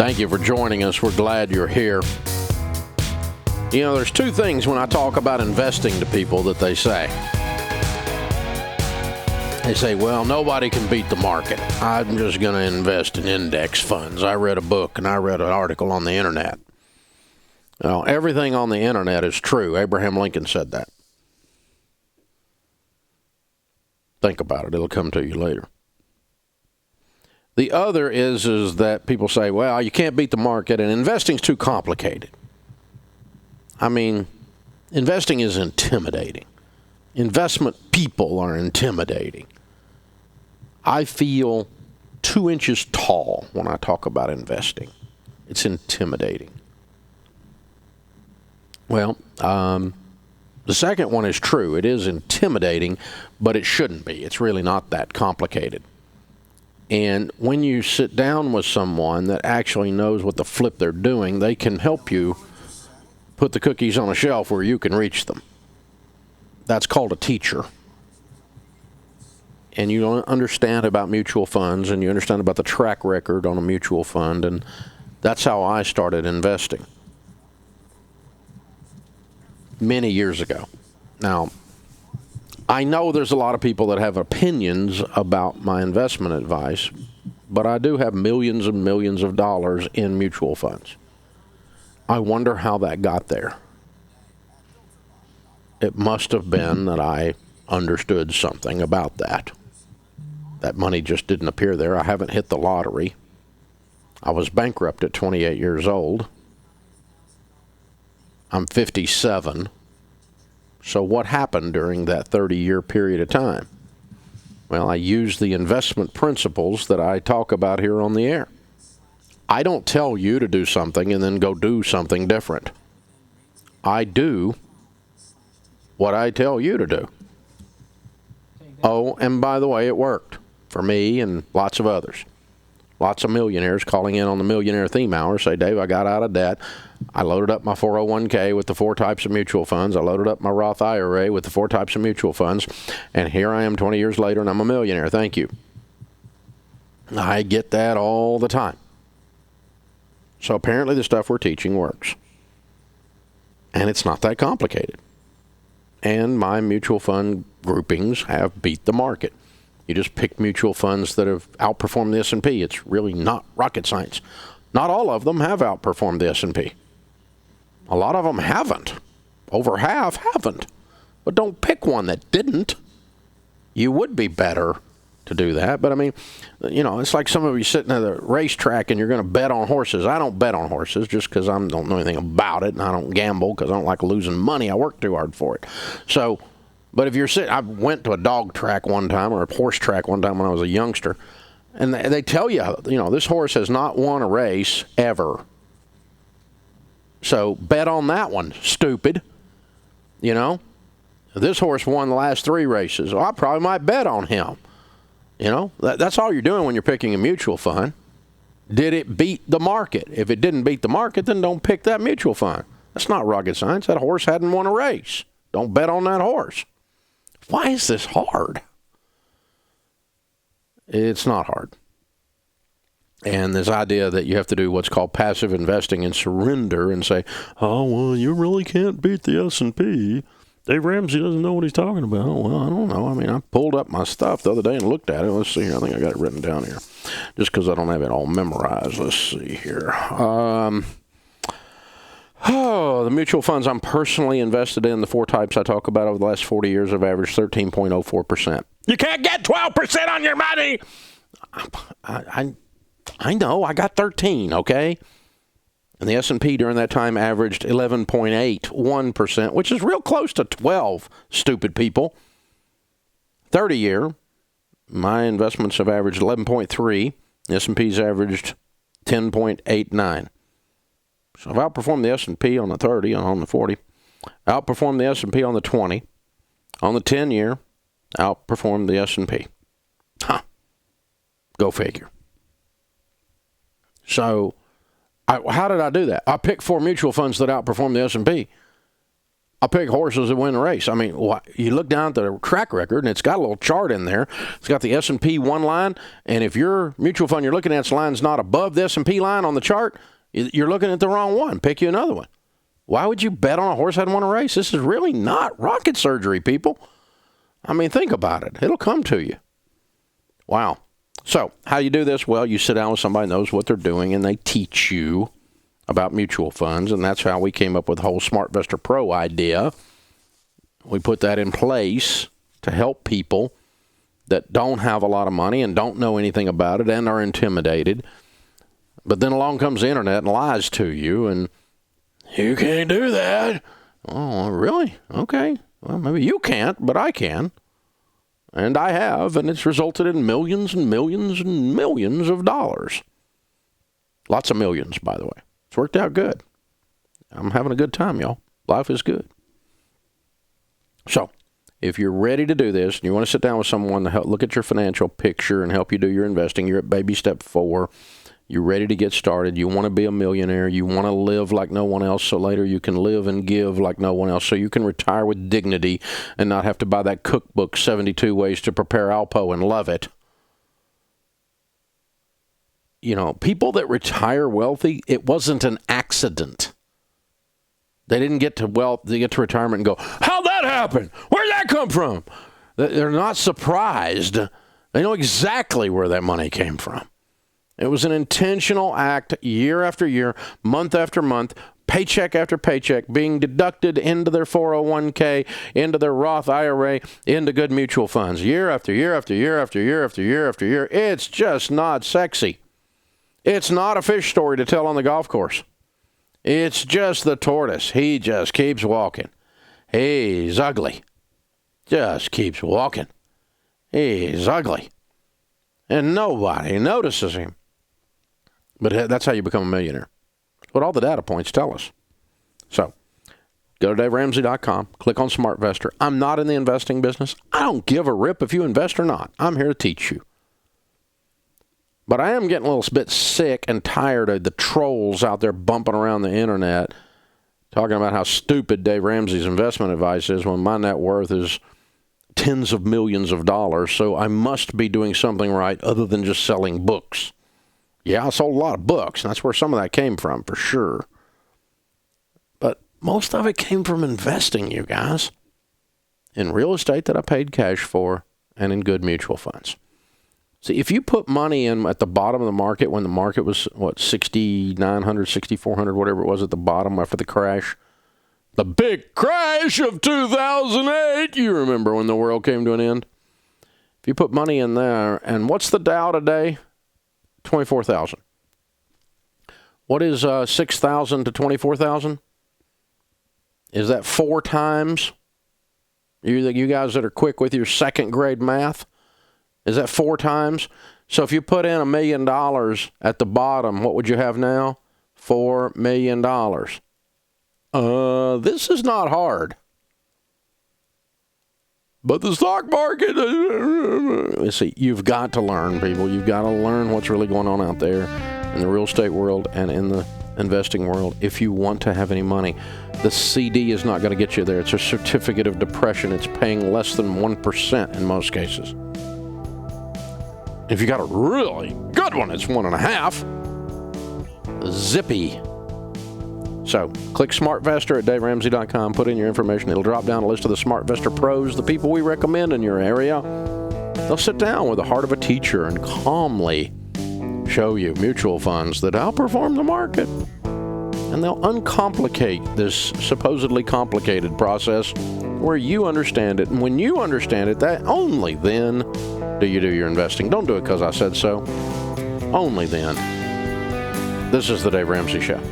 Thank you for joining us. We're glad you're here. You know, there's two things when I talk about investing to people that they say. They say, well, nobody can beat the market. I'm just going to invest in index funds. I read a book and I read an article on the internet. Well, everything on the internet is true. Abraham Lincoln said that. Think about it. It'll come to you later. The other is that people say, well, you can't beat the market, and investing's too complicated. I mean, investing is intimidating. Investment people are intimidating. I feel 2 inches tall when I talk about investing. It's intimidating. Well, the second one is true. It is intimidating, but it shouldn't be. It's really not that complicated. And when you sit down with someone that actually knows what the flip they're doing, they can help you put the cookies on a shelf where you can reach them. That's called a teacher. And you understand about mutual funds, and you understand about the track record on a mutual fund, and that's how I started investing many years ago. Now, I know there's a lot of people that have opinions about my investment advice, but I do have millions and millions of dollars in mutual funds. I wonder how that got there. It must have been that I understood something about that. That money just didn't appear there. I haven't hit the lottery. I was bankrupt at 28 years old. I'm 57. So what happened during that 30-year period of time? Well, I used the investment principles that I talk about here on the air. I don't tell you to do something and then go do something different. I do what I tell you to do. Oh, and by the way, it worked for me and lots of others. Lots of millionaires calling in on the Millionaire Theme Hour say, Dave, I got out of debt. I loaded up my 401k with the 4 types of mutual funds. I loaded up my Roth IRA with the 4 types of mutual funds. And here I am 20 years later, and I'm a millionaire. Thank you. I get that all the time. So apparently the stuff we're teaching works. And it's not that complicated. And my mutual fund groupings have beat the market. You just pick mutual funds that have outperformed the S&P. It's really not rocket science. Not all of them have outperformed the S&P. A lot of them haven't. Over half haven't. But don't pick one that didn't. You would be better to do that. But, I mean, you know, it's like some of you sitting at the racetrack and you're going to bet on horses. I don't bet on horses just because I don't know anything about it, and I don't gamble because I don't like losing money. I work too hard for it. So, but if you're sitting, I went to a dog track one time or a horse track one time when I was a youngster, and they tell you, you know, this horse has not won a race ever. So bet on that one, stupid. You know, this horse won the last 3 races. Well, I probably might bet on him. You know, that's all you're doing when you're picking a mutual fund. Did it beat the market? If it didn't beat the market, then don't pick that mutual fund. That's not rocket science. That horse hadn't won a race. Don't bet on that horse. Why is this hard? It's not hard. And this idea that you have to do what's called passive investing and surrender and say, oh, well, you really can't beat the S&P. Dave Ramsey doesn't know what he's talking about. Oh, well, I don't know. I mean, I pulled up my stuff the other day and looked at it. Let's see here. I think I got it written down here. Just because I don't have it all memorized. Let's see here. The mutual funds I'm personally invested in, the 4 types I talk about over the last 40 years, have averaged 13.04%. You can't get 12% on your money. I know. I got 13, okay? And the S&P during that time averaged 11.81%, which is real close to 12, stupid people. 30-year, my investments have averaged 11.3. The S&P's averaged 10.89. So I've outperformed the S&P on the 30 and on the 40. Outperformed the S&P on the 20. On the 10-year, outperformed the S&P. Huh. Go figure. So how did I do that? I picked 4 mutual funds that outperformed the S&P. I'll pick horses that win the race. I mean, you look down at the track record, and it's got a little chart in there. It's got the S&P 1 line, and if your mutual fund you're looking at's line's not above the S&P line on the chart, you're looking at the wrong one. Pick you another one. Why would you bet on a horse that hadn't won a race? This is really not rocket surgery, people. I mean, think about it. It'll come to you. Wow. So how do you do this? Well, you sit down with somebody who knows what they're doing, and they teach you about mutual funds, and that's how we came up with the whole SmartVestor Pro idea. We put that in place to help people that don't have a lot of money and don't know anything about it and are intimidated. But then along comes the internet and lies to you, and you can't do that. Oh, really? Okay. Well, maybe you can't, but I can. And I have, and it's resulted in millions and millions and millions of dollars. Lots of millions, by the way. It's worked out good. I'm having a good time, y'all. Life is good. So, if you're ready to do this, and you want to sit down with someone to help look at your financial picture and help you do your investing, you're at baby step 4. You're ready to get started. You want to be a millionaire. You want to live like no one else so later you can live and give like no one else so you can retire with dignity and not have to buy that cookbook, 72 Ways to Prepare Alpo, and love it. You know, people that retire wealthy, it wasn't an accident. They didn't get to wealth, they get to retirement and go, how'd that happen? Where'd that come from? They're not surprised. They know exactly where that money came from. It was an intentional act year after year, month after month, paycheck after paycheck, being deducted into their 401k, into their Roth IRA, into good mutual funds, year after year after year after year after year after year. It's just not sexy. It's not a fish story to tell on the golf course. It's just the tortoise. He just keeps walking. He's ugly. Just keeps walking. He's ugly. And nobody notices him. But that's how you become a millionaire. That's what all the data points tell us. So, go to DaveRamsey.com, click on SmartVestor. I'm not in the investing business. I don't give a rip if you invest or not. I'm here to teach you. But I am getting a little bit sick and tired of the trolls out there bumping around the internet talking about how stupid Dave Ramsey's investment advice is when my net worth is tens of millions of dollars, so I must be doing something right other than just selling books. Yeah, I sold a lot of books, and that's where some of that came from, for sure. But most of it came from investing, you guys, in real estate that I paid cash for and in good mutual funds. See, if you put money in at the bottom of the market when the market was, 6,900, 6,400, whatever it was at the bottom after the crash, the big crash of 2008, you remember when the world came to an end? If you put money in there, and what's the Dow today? 24,000. What is 6,000 to 24,000? Is that 4 times? You guys that are quick with your second grade math? Is that 4 times? So if you put in $1 million at the bottom, what would you have now? $4 million. This is not hard. But the stock market, see, you've got to learn, people. You've got to learn what's really going on out there in the real estate world and in the investing world if you want to have any money. The CD is not going to get you there. It's a certificate of depression. It's paying less than 1% in most cases. If you got a really good one, it's 1.5. Zippy. So, click SmartVestor at DaveRamsey.com. Put in your information. It'll drop down a list of the SmartVestor pros, the people we recommend in your area. They'll sit down with the heart of a teacher and calmly show you mutual funds that outperform the market. And they'll uncomplicate this supposedly complicated process where you understand it. And when you understand it, that only then do you do your investing. Don't do it because I said so. Only then. This is the Dave Ramsey Show.